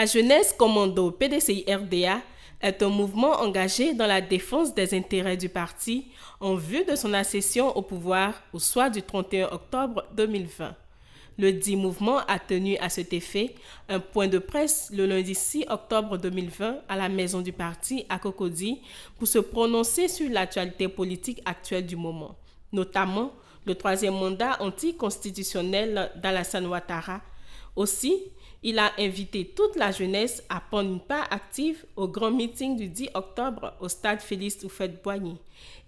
La jeunesse commando PDCI-RDA est un mouvement engagé dans la défense des intérêts du parti en vue de son accession au pouvoir au soir du 31 octobre 2020. Le dit mouvement a tenu à cet effet un point de presse le lundi 6 octobre 2020 à la maison du parti à Cocody pour se prononcer sur l'actualité politique actuelle du moment, notamment le troisième mandat anticonstitutionnel d'Alassane Ouattara. Aussi, il a invité toute la jeunesse à prendre une part active au grand meeting du 10 octobre au stade Félix Houphouët-Boigny.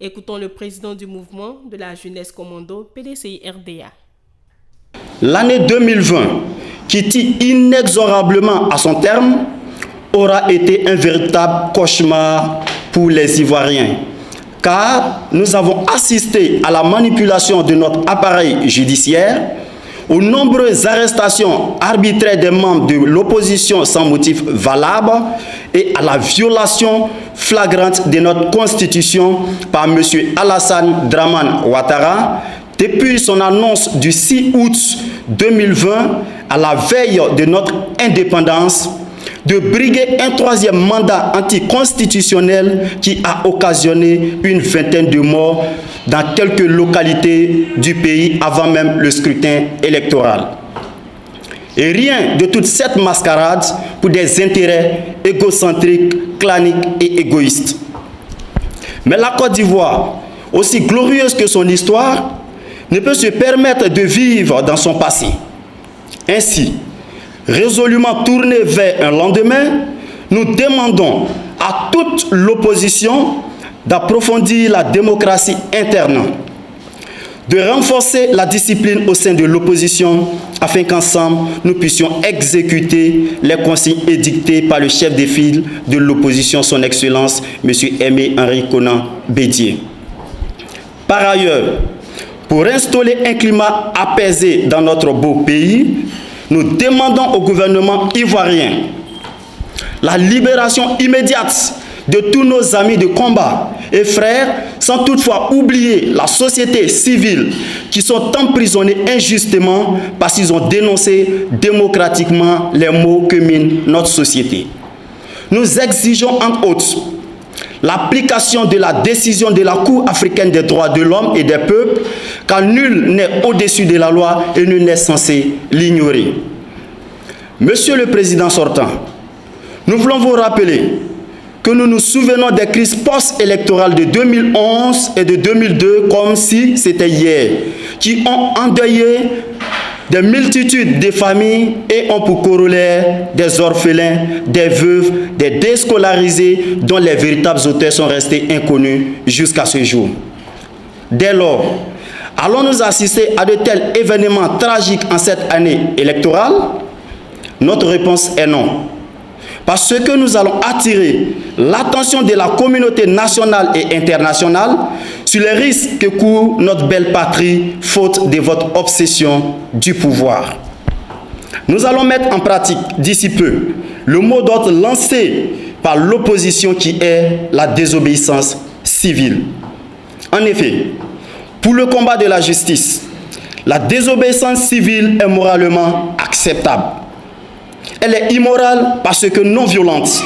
Écoutons le président du mouvement de la jeunesse commando PDCI-RDA. L'année 2020, qui tire inexorablement à son terme, aura été un véritable cauchemar pour les Ivoiriens, car nous avons assisté à la manipulation de notre appareil judiciaire, aux nombreuses arrestations arbitraires des membres de l'opposition sans motif valable et à la violation flagrante de notre constitution par M. Alassane Dramane Ouattara depuis son annonce du 6 août 2020 à la veille de notre indépendance, de briguer un troisième mandat anticonstitutionnel qui a occasionné une vingtaine de morts dans quelques localités du pays avant même le scrutin électoral. Et rien de toute cette mascarade pour des intérêts égocentriques, claniques et égoïstes. Mais la Côte d'Ivoire, aussi glorieuse que son histoire, ne peut se permettre de vivre dans son passé. Ainsi, résolument tournés vers un lendemain, nous demandons à toute l'opposition d'approfondir la démocratie interne, de renforcer la discipline au sein de l'opposition afin qu'ensemble nous puissions exécuter les consignes édictées par le chef de file de l'opposition, son Excellence, M. Aimé Henri Konan Bédié. Par ailleurs, pour instaurer un climat apaisé dans notre beau pays, nous demandons au gouvernement ivoirien la libération immédiate de tous nos amis de combat et frères, sans toutefois oublier la société civile qui sont emprisonnés injustement parce qu'ils ont dénoncé démocratiquement les maux que mine notre société. Nous exigeons entre autres l'application de la décision de la Cour africaine des droits de l'homme et des peuples, car nul n'est au-dessus de la loi et nul n'est censé l'ignorer. Monsieur le Président sortant, nous voulons vous rappeler que nous nous souvenons des crises post-électorales de 2011 et de 2002 comme si c'était hier, qui ont endeuillé des multitudes de familles et ont pour corollaire des orphelins, des veuves, des déscolarisés dont les véritables auteurs sont restés inconnus jusqu'à ce jour. Dès lors, allons-nous assister à de tels événements tragiques en cette année électorale? Notre réponse est non. Parce que nous allons attirer l'attention de la communauté nationale et internationale sur les risques que court notre belle patrie faute de votre obsession du pouvoir. Nous allons mettre en pratique d'ici peu le mot d'ordre lancé par l'opposition qui est la désobéissance civile. En effet, pour le combat de la justice, la désobéissance civile est moralement acceptable. Elle est immorale parce que non violente.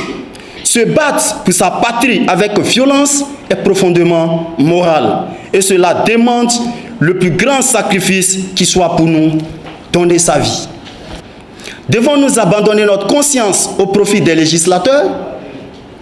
Se battre pour sa patrie avec violence est profondément moral. Et cela demande le plus grand sacrifice qui soit pour nous, donner sa vie. Devons-nous abandonner notre conscience au profit des législateurs?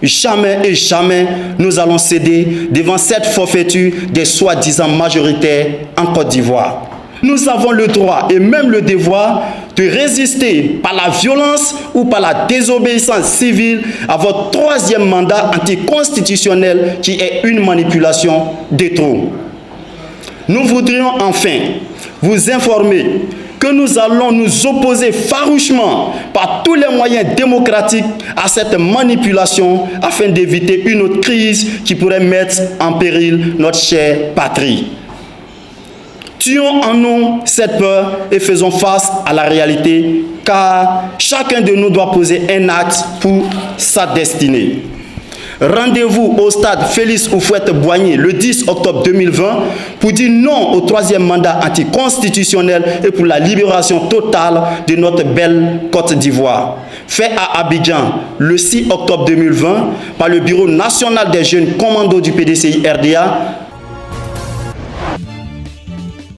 Jamais et jamais nous allons céder devant cette forfaiture des soi-disant majoritaires en Côte d'Ivoire. Nous avons le droit et même le devoir de résister par la violence ou par la désobéissance civile à votre troisième mandat anticonstitutionnel qui est une manipulation de trop. Nous voudrions enfin vous informer que nous allons nous opposer farouchement par tous les moyens démocratiques à cette manipulation afin d'éviter une autre crise qui pourrait mettre en péril notre chère patrie. Tuons en nous cette peur et faisons face à la réalité, car chacun de nous doit poser un acte pour sa destinée. Rendez-vous au stade Félix Houphouët-Boigny le 10 octobre 2020 pour dire non au troisième mandat anticonstitutionnel et pour la libération totale de notre belle Côte d'Ivoire. Fait à Abidjan le 6 octobre 2020 par le Bureau national des jeunes commandos du PDCI RDA